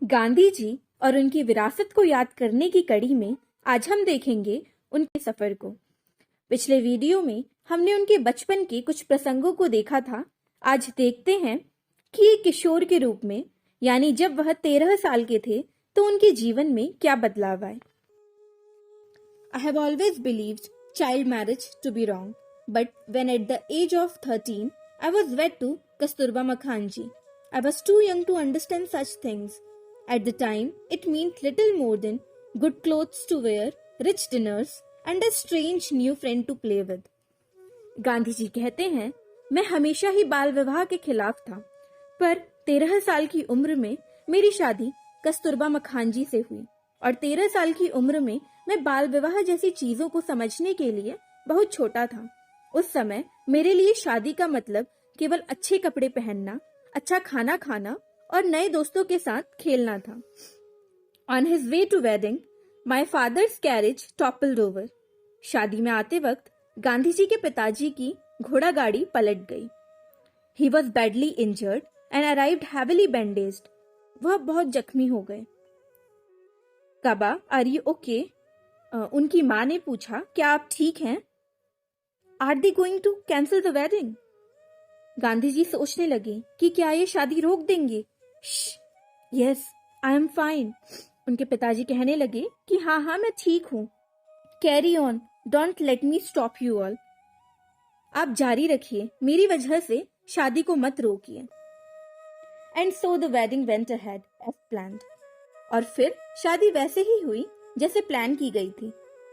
गांधी जी और उनकी विरासत को याद करने की कड़ी में आज हम देखेंगे उनके सफर को। पिछले वीडियो में हमने उनके बचपन के कुछ प्रसंगों को देखा था। आज देखते हैं कि एक किशोर के रूप में, यानी जब वह 13 साल के थे, तो उनके जीवन में क्या बदलाव आए। I have always believed child marriage to be wrong, but when at the age of 13, I was wed to Kasturba Makhanji. I was too young to understand such things. At the time, it meant little more than good clothes to wear, rich dinners, and a strange new friend to play with. Gandhi ji कहते हैं, मैं हमेशा ही बाल विवाह के खिलाफ था, पर 13 साल की उम्र में मेरी शादी कस्तूरबा मखानजी से हुई और 13 साल की उम्र में मैं बाल विवाह जैसी चीजों को समझने के लिए बहुत छोटा था। उस समय मेरे लिए शादी का मतलब केवल अच्छे कपड़े पहनना, अच्छा खाना खाना और नए दोस्तों के साथ खेलना था। On his way to wedding, my father's carriage toppled over. शादी में आते वक्त गांधी जी के पिताजी की घोड़ा गाड़ी पलट गई। He was badly injured and arrived heavily bandaged. वह बहुत जख्मी हो गए। Kaba, are you okay? उनकी माँ ने पूछा, क्या आप ठीक हैं? Are they going to cancel the wedding? Gandhi ji सोचने लगे कि क्या ये शादी रोक देंगे। Yes, I am fine. उनके पिताजी कहने लगे कि हाँ हाँ मैं ठीक हूँ। Carry on, don't let me stop you all. आप जारी रखिए, मेरी वजह से शादी को मत रोकिए। And so the wedding went ahead as planned. और फिर शादी वैसे ही हुई जैसे प्लान की गई थी।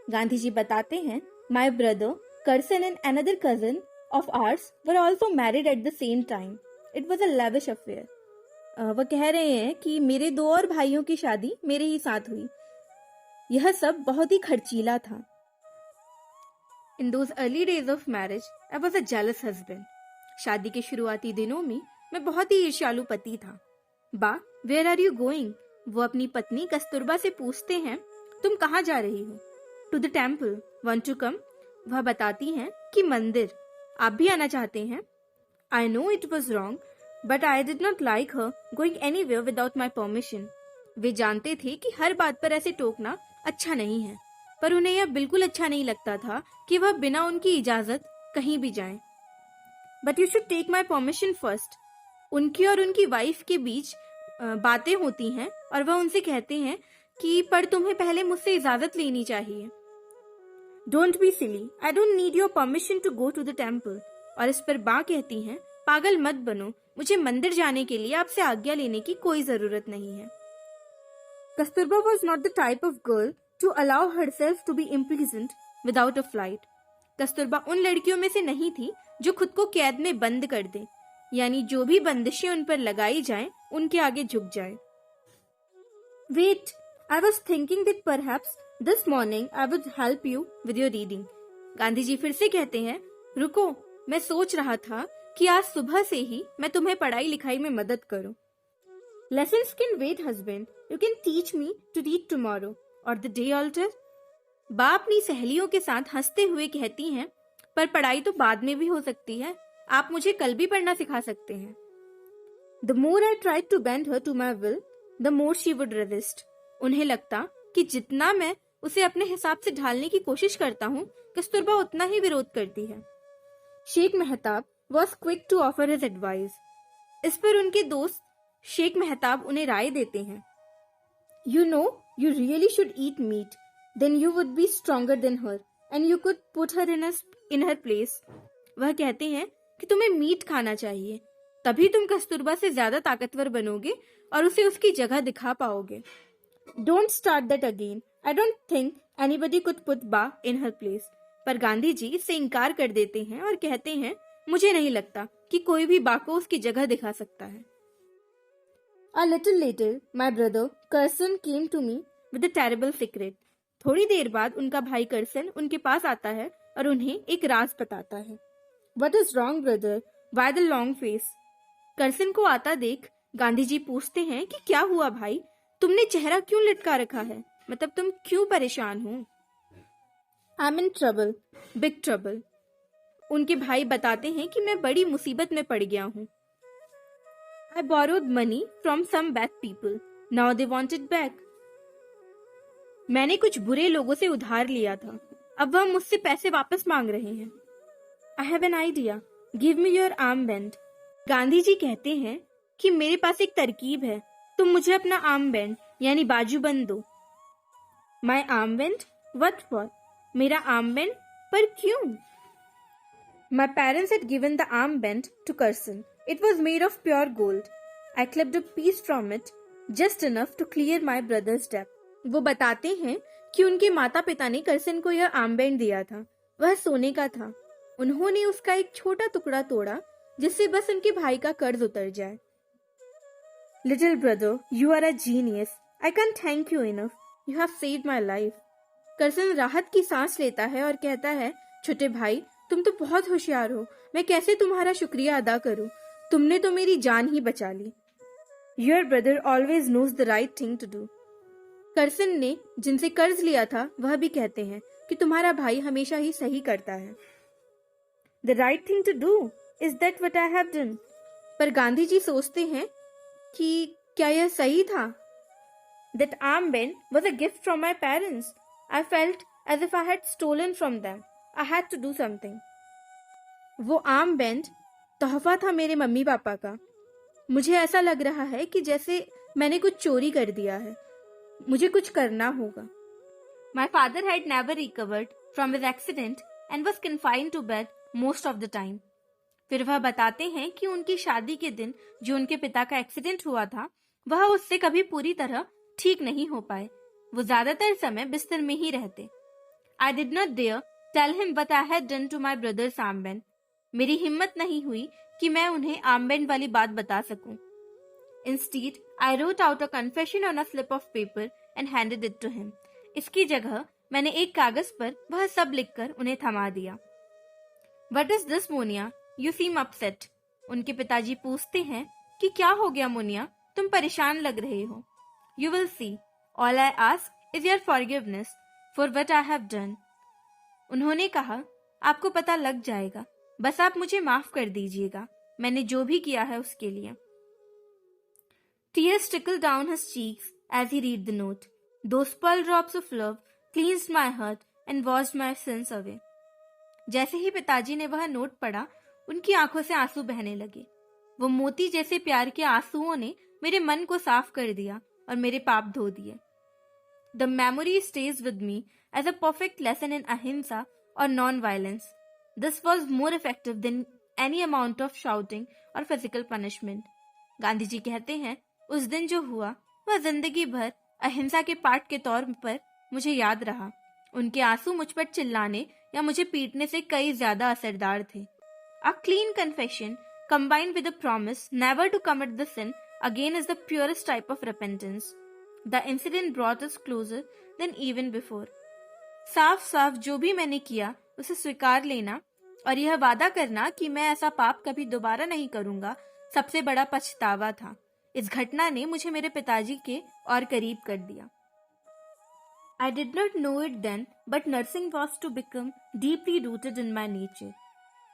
गांधी जी बताते हैं, my brother Karsan and another cousin of ours were also married at the same time. It was a lavish affair. वह कह रहे हैं कि मेरे दो और भाइयों की शादी मेरे ही साथ हुई। यह सब बहुत ही खर्चीला था। In those early days of marriage, I was a jealous husband. शादी के शुरुआती दिनों में मैं बहुत ही ईर्ष्यालु पति था। बा, where are you going? वो अपनी पत्नी कस्तूरबा से पूछते हैं, तुम कहाँ जा रही हो? To the temple. Want to come? वह बताती हैं कि मंदिर। आप भी आना चाहते हैं? I know it was wrong, but I did not like her going anywhere without my permission. वे जानते थे कि हर बात पर ऐसे टोकना अच्छा नहीं है, पर उन्हें यह बिल्कुल अच्छा नहीं लगता था कि वह बिना उनकी इजाजत कहीं भी जाएं। But you should take my permission first. उनकी और उनकी वाइफ के बीच बातें होती हैं और वह उनसे कहते हैं कि पर तुम्हें पहले मुझसे इजाजत लेनी चाहिए। Don't be silly. I don't need your permission to go to the temple. और इस पर बा कहती हैं, पागल मत बनो, मुझे मंदिर जाने के लिए आपसे आज्ञा लेने की कोई जरूरत नहीं है। Kasturba was not the type of girl to allow herself to be imprisoned without a flight. Kasturba उन लड़कियों में से नहीं थी जो खुद को कैद में बंद कर दे, यानी जो भी बंदिशें उन पर लगाई जाएं, उनके आगे झुक जाए। Wait, I was thinking that perhaps this morning I would help you with your reading. Gandhi ji फिर से कहते हैं, रुको, मैं सोच रहा था कि आज सुबह से ही मैं तुम्हें पढ़ाई लिखाई में मदद करूं। Lessons can wait, husband. You can teach me to read tomorrow or the day after. बा अपनी सहेलियों के साथ हंसते हुए कहती हैं, पर पढ़ाई तो बाद में भी हो सकती है, आप मुझे कल भी पढ़ना सिखा सकते हैं। The more I tried to bend her to my will, the more she would resist. उन्हें लगता कि जितना मैं उसे अपने हिसाब से ढालने की कोशिश करता हूँ, कस्तूरबा उतना ही विरोध करती है। Sheikh Mehtab was quick to offer his advice. इस पर उनके दोस्त शेख मेहताब उन्हें राय देते हैं। You know, you really should eat meat. Then you would be stronger than her, and you could put her in her place. वह कहते हैं कि तुम्हें मीट खाना चाहिए, तभी तुम कस्तूरबा से ज्यादा ताकतवर बनोगे और उसे उसकी जगह दिखा पाओगे। Don't start that again. I don't think anybody could put Ba in her place. पर गांधी जी इससे इनकार कर देते हैं और कहते हैं, मुझे नहीं लगता कि कोई भी बा को उसकी जगह दिखा सकता है। A little later, my brother Karsan came to me with a terrible secret. थोड़ी देर बाद उनका भाई करसन उनके पास आता है और उन्हें एक राज बताता है। What is wrong, brother? Why the long face? करसन को आता देख गांधी जी पूछते हैं कि क्या हुआ भाई, तुमने चेहरा क्यों लटका रखा है, मतलब तुम क्यों परेशान हो? I'm in trouble, big trouble. उनके भाई बताते हैं कि मैं बड़ी मुसीबत में पड़ गया हूँ। I borrowed money from some bad people. Now they want it back. मैंने कुछ बुरे लोगों से उधार लिया था, अब वह मुझसे पैसे वापस मांग रहे हैं। I have an idea, give me your armband. Gandhi ji कहते हैं कि मेरे पास एक तरकीब है, तुम मुझे अपना आर्म बैंड यानी बाजूबंद दो। माई आर्म बैंड? What for? मेरा आर्म बैंड? पर क्यों? My parents had given the armband to Carson. It was made of pure gold. I clipped a piece from it, just enough to clear my brother's debt. वो बताते हैं कि उनके माता पिता ने करसन को यह आर्मबैंड दिया था। वह सोने का था। उन्होंने उसका एक छोटा टुकड़ा तोड़ा, जिससे बस उनके भाई का कर्ज उतर जाए। Little brother, you are a genius. I can't thank you enough. You have saved my life. करसन राहत की सांस लेता है और कहता है, छोटे भाई, तुम तो बहुत होशियार हो, मैं कैसे तुम्हारा शुक्रिया अदा करूं? तुमने तो मेरी जान ही बचा ली। Your brother always knows the right thing to do. करसन ने जिनसे कर्ज लिया था वह भी कहते हैं कि तुम्हारा भाई हमेशा ही सही करता है। The right thing to do? Is that what I have done? पर गांधी जी सोचते हैं कि क्या यह सही था? That armband was a gift from my parents. I felt as if I had stolen from them. I had to do something. वो arm band तोहफा था मेरे मम्मी पापा का। मुझे ऐसा लग रहा है कि जैसे मैंने कुछ चोरी कर दिया है। मुझे कुछ करना होगा। My father had never recovered from his accident and was confined to bed most of the time. फिर वह बताते हैं कि उनकी शादी के दिन जो उनके पिता का एक्सीडेंट हुआ था, वह उससे कभी पूरी तरह ठीक नहीं हो पाए। वो ज्यादातर समय बिस्तर में ही रहते। I did not dare tell him what I had done to my brother's armband. मेरी हिम्मत नहीं हुई कि मैं उन्हें आर्मबैंड वाली बात बता सकूं। Instead, I wrote out a confession on a slip of paper and handed it to him. इसकी जगह मैंने एक कागज पर वह सब लिखकर उन्हें थमा दिया। What is this, Moniya? You seem upset. उनके पिताजी पूछते हैं कि क्या हो गया मोनिया, तुम परेशान लग रहे हो। You will see. All I ask is your forgiveness for what I have done. उन्होंने कहा, आपको पता लग जाएगा, बस आप मुझे माफ कर दीजिएगा, मैंने जो भी किया है उसके लिए। Tears trickled down his cheeks as he read the note. Those pearl drops of love cleansed my heart and washed my sins away. जैसे ही पिताजी ने वह नोट पढ़ा, उनकी आंखों से आंसू बहने लगे। वो मोती जैसे प्यार के आंसुओं ने मेरे मन को साफ कर दिया और मेरे पाप धो दिए। The memory stays with me as a perfect lesson in ahimsa or non-violence. This was more effective than any amount of shouting or physical punishment. Gandhi ji कहते हैं, उस दिन जो हुआ वह जिंदगी भर अहिंसा के पाठ के तौर पर मुझे याद रहा। उनके आंसू मुझ पर चिल्लाने या मुझे पीटने से कई ज्यादा असरदार थे। A clean confession combined with a promise never to commit the sin again is the purest type of repentance. The incident brought us closer than even before. साफ साफ जो भी मैंने किया उसे स्वीकार लेना और यह वादा करना कि मैं ऐसा पाप कभी दोबारा नहीं करूंगा, सबसे बड़ा पछतावा था। इस घटना ने मुझे मेरे पिताजी के और करीब कर दिया। I did not know it then, but nursing was to become deeply rooted in my nature.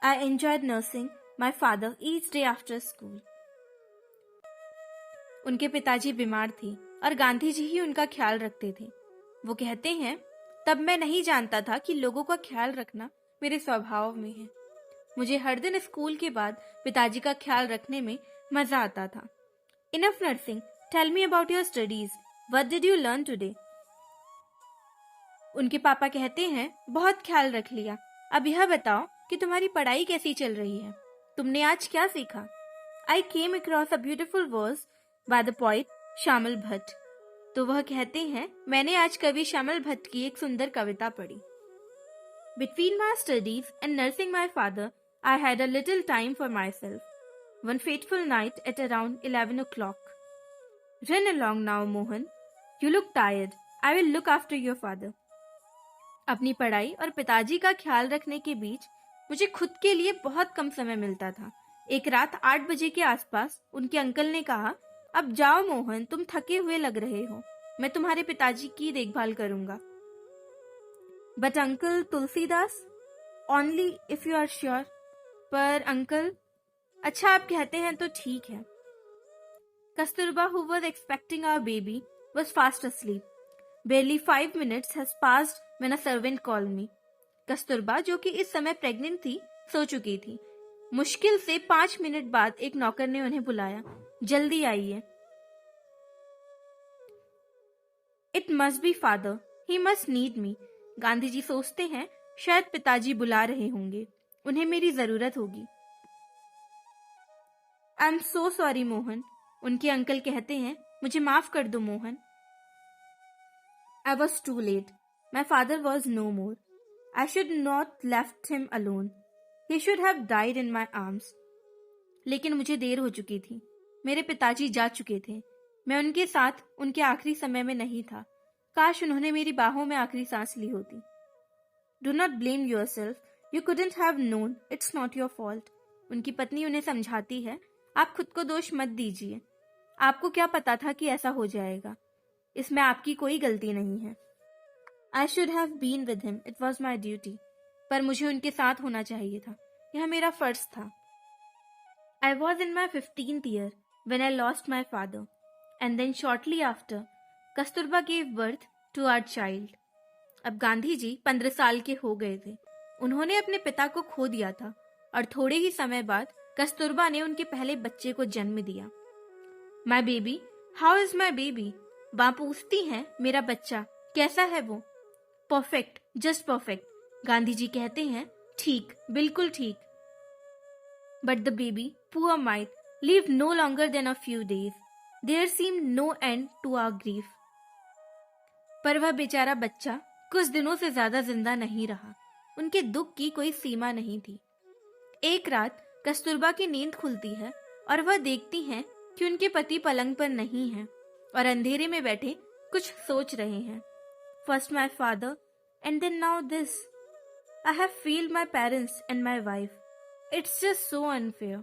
I enjoyed nursing my father each day after school. उनके पिताजी बीमार थे और गांधी जी ही उनका ख्याल रखते थे। वो कहते हैं, तब मैं नहीं जानता था कि लोगों का ख्याल रखना मेरे स्वभाव में है। मुझे हर दिन स्कूल के बाद पिताजी का ख्याल रखने में मजा आता था। Enough nursing, tell me about your studies, what did you learn today? उनके पापा कहते हैं, बहुत ख्याल रख लिया, अब यह बताओ कि तुम्हारी पढ़ाई कैसी चल रही है, तुमने आज क्या सीखा? I came across a beautiful verse by the poet Shamal Bhatt. तो वह कहते हैं, मैंने आज कवि श्यामल भट्ट की एक सुंदर कविता पढ़ी। Between my studies and nursing my father, I had a little time for myself. One fateful night at around 11 o'clock. Run along now, Mohan. You look tired. I will look after your father. अपनी पढ़ाई और पिताजी का ख्याल रखने के बीच मुझे खुद के लिए बहुत कम समय मिलता था। एक रात 8 बजे के आसपास उनके अंकल ने कहा, अब जाओ मोहन, तुम थके हुए लग रहे हो, मैं तुम्हारे पिताजी की देखभाल करूंगा। But uncle Tulsidas, only if you are sure. पर अंकल, अच्छा आप कहते हैं तो ठीक है। Kasturba, who was expecting our baby, was fast asleep. Barely 5 minutes has passed when a servant called me. Kasturba, जो कि इस समय प्रेग्नेंट थी, सो चुकी थी. मुश्किल से 5 मिनट बाद एक नौकर ने उन्हें बुलाया. जल्दी आइए. It must be father, he must need me. Gandhi ji सोचते हैं शायद पिताजी बुला रहे होंगे, उन्हें मेरी जरूरत होगी. I am so sorry Mohan. उनके अंकल कहते हैं, मुझे माफ कर दो Mohan. I was too late. My father was no more. I should not left him alone. He should have died in my arms. लेकिन मुझे देर हो चुकी थी. मेरे पिताजी जा चुके थे. मैं उनके साथ उनके आखिरी समय में नहीं था. काश उन्होंने मेरी बाहों में आखिरी सांस ली होती. Do not blame your self. You couldn't have known. It's not your fault. उनकी पत्नी उन्हें समझाती है, आप खुद को दोष मत दीजिए. आपको क्या पता था कि ऐसा हो जाएगा. इसमें आपकी कोई गलती नहीं है. I should have been with him. It was my duty. पर मुझे उनके साथ होना चाहिए था. यह मेरा फर्ज था. I was in my 15th year when I lost my father, and then shortly after, Kasturba gave birth to our child. अब गांधी जी 15 साल के हो गए थे. उन्होंने अपने पिता को खो दिया था और थोड़े ही समय बाद कस्तूरबा ने उनके पहले बच्चे को जन्म दिया. My baby, how is my baby? मां पूछती हैं, मेरा बच्चा कैसा है वो? Perfect, just perfect. Gandhi ji कहते हैं, ठीक, बिल्कुल ठीक. But the baby, poor mite, lived no longer than a few days. There seemed no end to our grief. पर वह बेचारा बच्चा कुछ दिनों से ज्यादा जिंदा नहीं रहा. उनके दुख की कोई सीमा नहीं थी. एक रात कस्तूरबा की नींद खुलती है और वह देखती हैं कि उनके पति पलंग पर नहीं हैं और अंधेरे में बैठे कुछ सोच रहे हैं. First my father and then now this. I have failed my parents and my wife. It's just so unfair.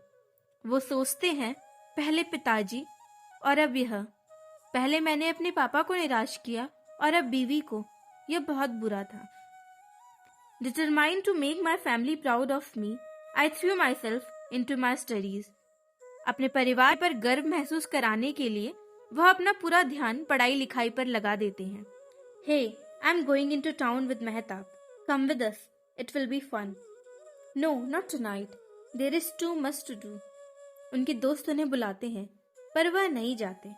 वो सोचते हैं, पहले पिताजी और अब यह. पहले मैंने अपने पापा को निराश किया और अब बीवी को. यह बहुत बुरा था. Determined to make my family proud of me, I threw myself into my studies. अपने परिवार पर गर्व महसूस कराने के लिए वह अपना पूरा ध्यान पढ़ाई लिखाई पर लगा देते हैं. Hey, I'm going into town with Mehtab. Come with us. It will be fun. No, not tonight. There is too much to do. उनके दोस्त उन्हें बुलाते हैं, पर वह नहीं जाते.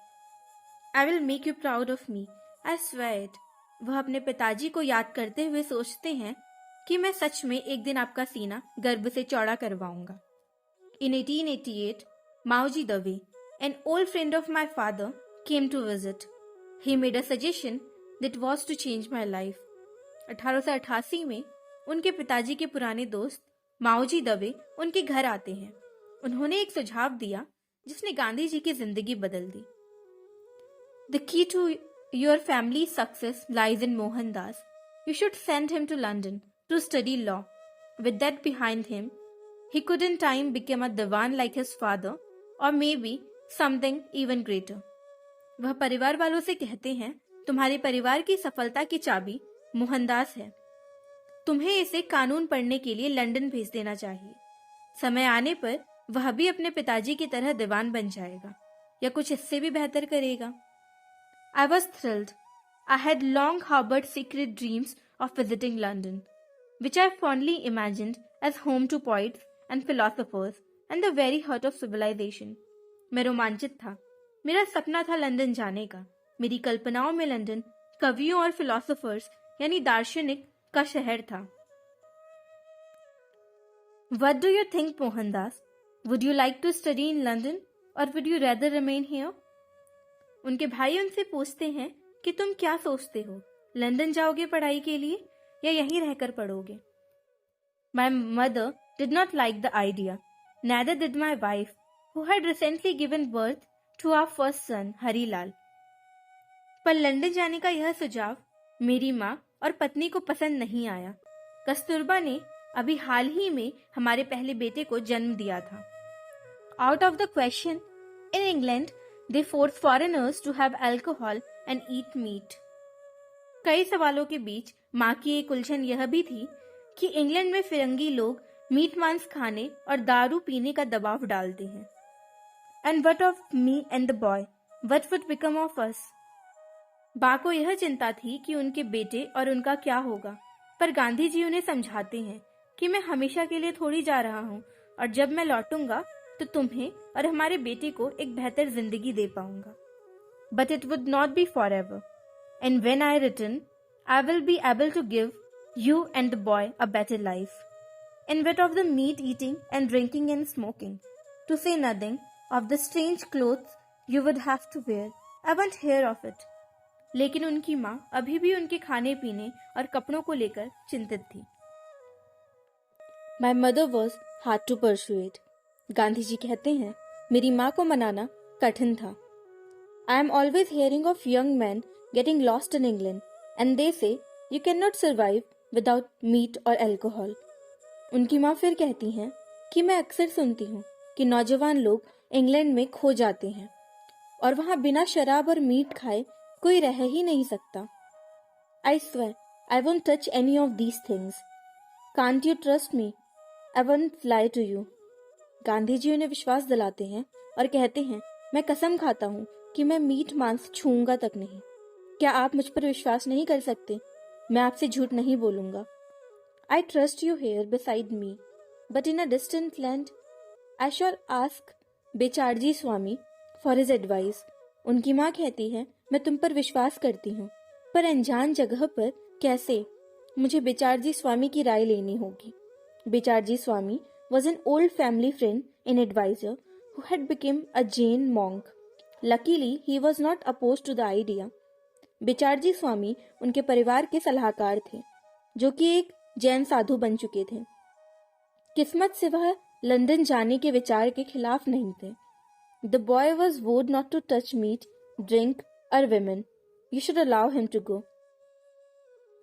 I will make you proud of me. I swear it. वह अपने पिताजी को याद करते हुए सोचते हैं कि मैं सच में एक दिन आपका सीना गर्व से चौड़ा करवाऊंगा. In 1888, Mauji Dave, an old friend of my father, came to visit. He made a suggestion that was to change my life. 1888 में उनके पिताजी के पुराने दोस्त माओजी दवे उनके घर आते हैं. उन्होंने एक सुझाव दिया जिसने गांधी जी की जिंदगी बदल दी. The key to your family's success lies in Mohandas. You should send him to London to study law. With that behind him, he could in time become a Diwan like his father, or maybe something even greater. वह परिवार वालों से कहते हैं, तुम्हारे परिवार की सफलता की चाबी मोहनदास है. तुम्हें इसे कानून पढ़ने के लिए लंदन भेज देना चाहिए. समय आने पर वह भी अपने पिताजी की तरह दीवान बन जाएगा या कुछ इससे भी बेहतर करेगा. I was thrilled. I had long harbored secret dreams of visiting London, which I fondly imagined as home to poets and philosophers and the very heart of civilization. मैं रोमांचित था. मेरा सपना था लंदन जाने का. मेरी कल्पनाओं में लंदन कवियों और फिलोसोफर्स यानी दार्शनिक का शहर था. What do you think, Mohandas? Would you like to study in London or would you rather remain here? उनके भाई उनसे पूछते हैं कि तुम क्या सोचते हो, लंदन जाओगे पढ़ाई के लिए या यहीं रहकर पढ़ोगे. My mother did not like the idea. Neither did my wife, who had recently given birth to our first son, Harilal. पर लंदन जाने का यह सुझाव मेरी माँ और पत्नी को पसंद नहीं आया. कस्तूरबा ने अभी हाल ही में हमारे पहले बेटे को जन्म दिया था. Out of the question, in England, they force foreigners to have alcohol and eat meat. कई सवालों के बीच माँ की एक उलझन यह भी थी कि इंग्लैंड में फिरंगी लोग मीट मांस खाने और दारू पीने का दबाव डालते हैं. And what of me and the boy? What would become of us? बा को यह चिंता थी कि उनके बेटे और उनका क्या होगा, पर गांधी जी उन्हें समझाते हैं कि मैं हमेशा के लिए थोड़ी जा रहा हूँ और जब मैं लौटूंगा तो तुम्हें और हमारे बेटे को एक बेहतर जिंदगी दे पाऊंगा. But it would not be forever. And when I return, I will be able to give you and the boy a better life. And what of the meat eating and drinking and smoking? To say nothing of the strange clothes you would have to wear. I won't hear of it. लेकिन उनकी माँ अभी भी उनके खाने पीने और कपड़ों को लेकर चिंतित थी. My mother was hard to persuade. Gandhi ji कहते हैं, मेरी माँ को मनाना कठिन था. I am always hearing of young men getting lost in England, and they say you cannot survive without meat or alcohol. उनकी माँ फिर कहती हैं कि मैं अक्सर सुनती हूँ कि नौजवान लोग इंग्लैंड में खो जाते हैं और वहाँ बिना शराब और मीट खाए कोई रह ही नहीं सकता. I swear I won't touch any of these things. Can't you trust me? I won't lie to you. Gandhi ji उन्हें विश्वास दिलाते हैं और कहते हैं, मैं कसम खाता हूँ कि मैं मीट मांस छूऊंगा तक नहीं. क्या आप मुझ पर विश्वास नहीं कर सकते? मैं आपसे झूठ नहीं बोलूंगा. I trust you here beside me, but in a distant land, I shall ask बेचारजी Swami for his advice. उनकी माँ कहती है, मैं तुम पर विश्वास करती हूँ, पर अनजान जगह पर कैसे? मुझे बेचारजी स्वामी की राय लेनी होगी. बेचारजी स्वामी was an old family friend and advisor who had become a Jain monk. Luckily, he was not opposed to the idea. बेचारजी स्वामी उनके परिवार के सलाहकार थे, जो कि एक जैन साधु बन चुके थे. किस्मत से वह लंदन जाने के विचार के खिलाफ नहीं थे. The boy was vowed not to touch meat, drink or women. You should allow him to go.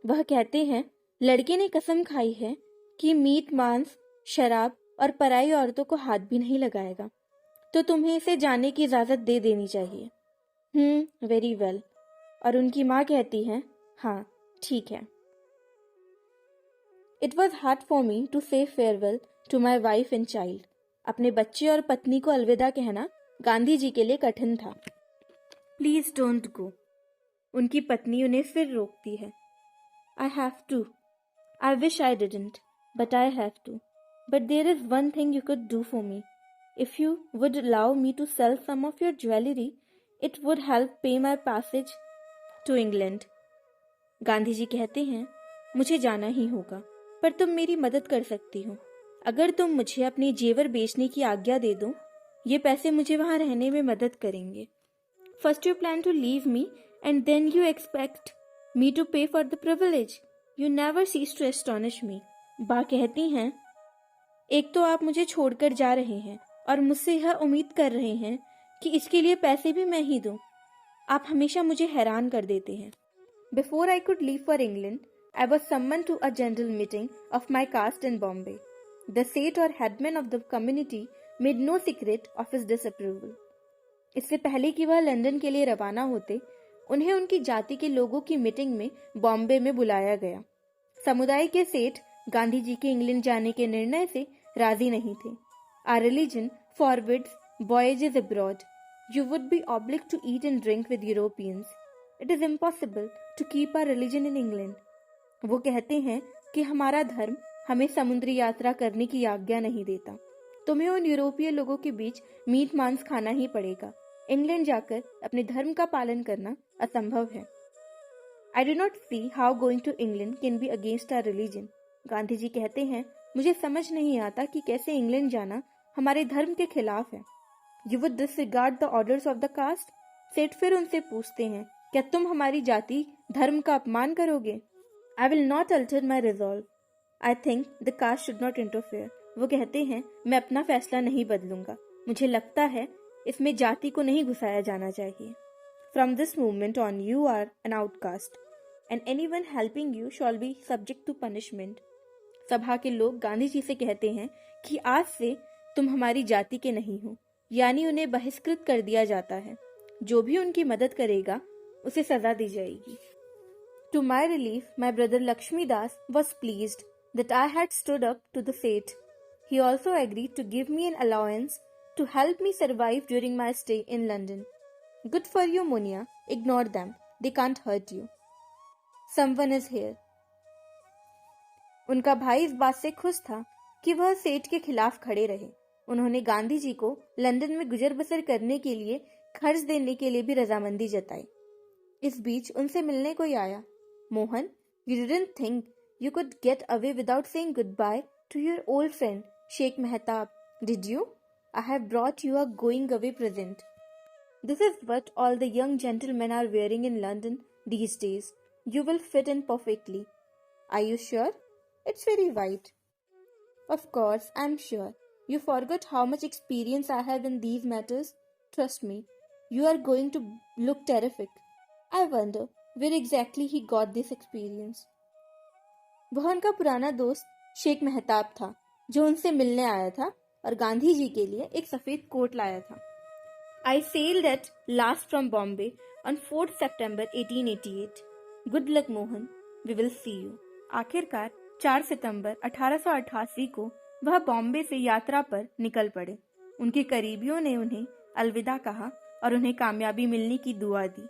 वह कहते हैं, लड़के ने कसम खाई है कि मीट मांस, शराब और पराई औरतों को हाथ भी नहीं लगाएगा, तो तुम्हें इसे जाने की इजाजत दे देनी चाहिए. Very well. और उनकी माँ कहती है, हाँ ठीक है. It was hard for me to say farewell to my wife and child. अपने बच्चे और पत्नी को अलविदा कहना गांधी जी के लिए कठिन था. Please don't go. उनकी पत्नी उन्हें फिर रोकती है. I have to. I wish I didn't, but I have to. But there is one thing you could do for me. If you would allow me to sell some of your jewellery, it would help pay my passage to England. Gandhi ji कहते हैं, मुझे जाना ही होगा, पर तुम मेरी मदद कर सकती हो. अगर तुम मुझे अपने जेवर बेचने की आज्ञा दे दो, ये पैसे मुझे वहां रहने में मदद करेंगे. First you plan to leave me and then you expect me to pay for the privilege. You never cease to astonish me. Ba कहती हैं, एक तो आप मुझे छोड़कर जा रहे हैं और मुझसे यह उम्मीद कर रहे हैं कि इसके लिए पैसे भी मैं ही दूं. आप हमेशा मुझे हैरान कर देते हैं. Before I could leave for England, I was summoned to a general meeting of my caste in Bombay. The Seth or headman of the community made no secret of his disapproval. इससे पहले कि वह London के लिए रवाना होते, उन्हें उनकी जाति के लोगों की मीटिंग में बॉम्बे में बुलाया गया. समुदाय के सेठ गांधी जी के इंग्लैंड जाने के निर्णय से राजी नहीं थे. Our religion forbids voyages abroad. You would be obliged to eat and drink with Europeans. It is impossible to keep our religion in England. वो कहते हैं कि हमारा धर्म हमें समुद्री यात्रा करने की आज्ञा नहीं देता. तुम्हें उन यूरोपीय लोगों के बीच मीट मांस खाना ही पड़ेगा. इंग्लैंड जाकर अपने धर्म का पालन करना असंभव है. I do not see how going to England can be against our religion. Gandhi ji कहते हैं, मुझे समझ नहीं आता कि कैसे इंग्लैंड जाना हमारे धर्म के खिलाफ है. You would disregard the orders of the caste. Seth फिर उनसे पूछते हैं, क्या तुम हमारी जाति धर्म का अपमान करोगे? I will not alter my resolve. I think the caste should not interfere. वो कहते हैं, मैं अपना फैसला नहीं बदलूंगा. मुझे लगता है इसमें जाति को नहीं घुसाया जाना चाहिए. From this moment on, you are an outcast, and anyone helping you shall be subject to punishment. सभा के लोग गांधी जी से कहते हैं कि आज से तुम हमारी जाति के नहीं हो, यानी उन्हें बहिष्कृत कर दिया जाता है. जो भी उनकी मदद करेगा उसे सजा दी जाएगी. To my relief, my brother Lakshmi Das was pleased that I had stood up to the Seth. He also agreed to give me an allowance to help me survive during my stay in London. Good for you, Munia. Ignore them. They can't hurt you. Someone is here. उनका भाई इस बात से खुश था कि वह सेठ के खिलाफ खड़े रहे। उन्होंने गांधी जी को लंदन में गुजर बसर करने के लिए खर्च देने के लिए भी रजामंदी जताई। इस बीच उनसे मिलने कोई आया। Mohan, you didn't think you could get away without saying goodbye to your old friend Sheikh Mehtab, did you? I have brought you a going away present. This is what all the young gentlemen are wearing in London these days. You will fit in perfectly. Are you sure? It's very white. Of course, I'm sure. You forgot how much experience I have in these matters. Trust me, you are going to look terrific. I wonder where exactly he got this experience. वह उनका पुराना दोस्त शेख मेहताब था जो उनसे मिलने आया था और गांधी जी के लिए एक सफेद कोट लाया था। I sailed at last from Bombay on 4th September 1888. Good luck, Mohan. We will see you. आखिरकार 4 सितंबर 1888 को वह बॉम्बे से यात्रा पर निकल पड़े। उनके करीबियों ने उन्हें अलविदा कहा और उन्हें कामयाबी मिलने की दुआ दी।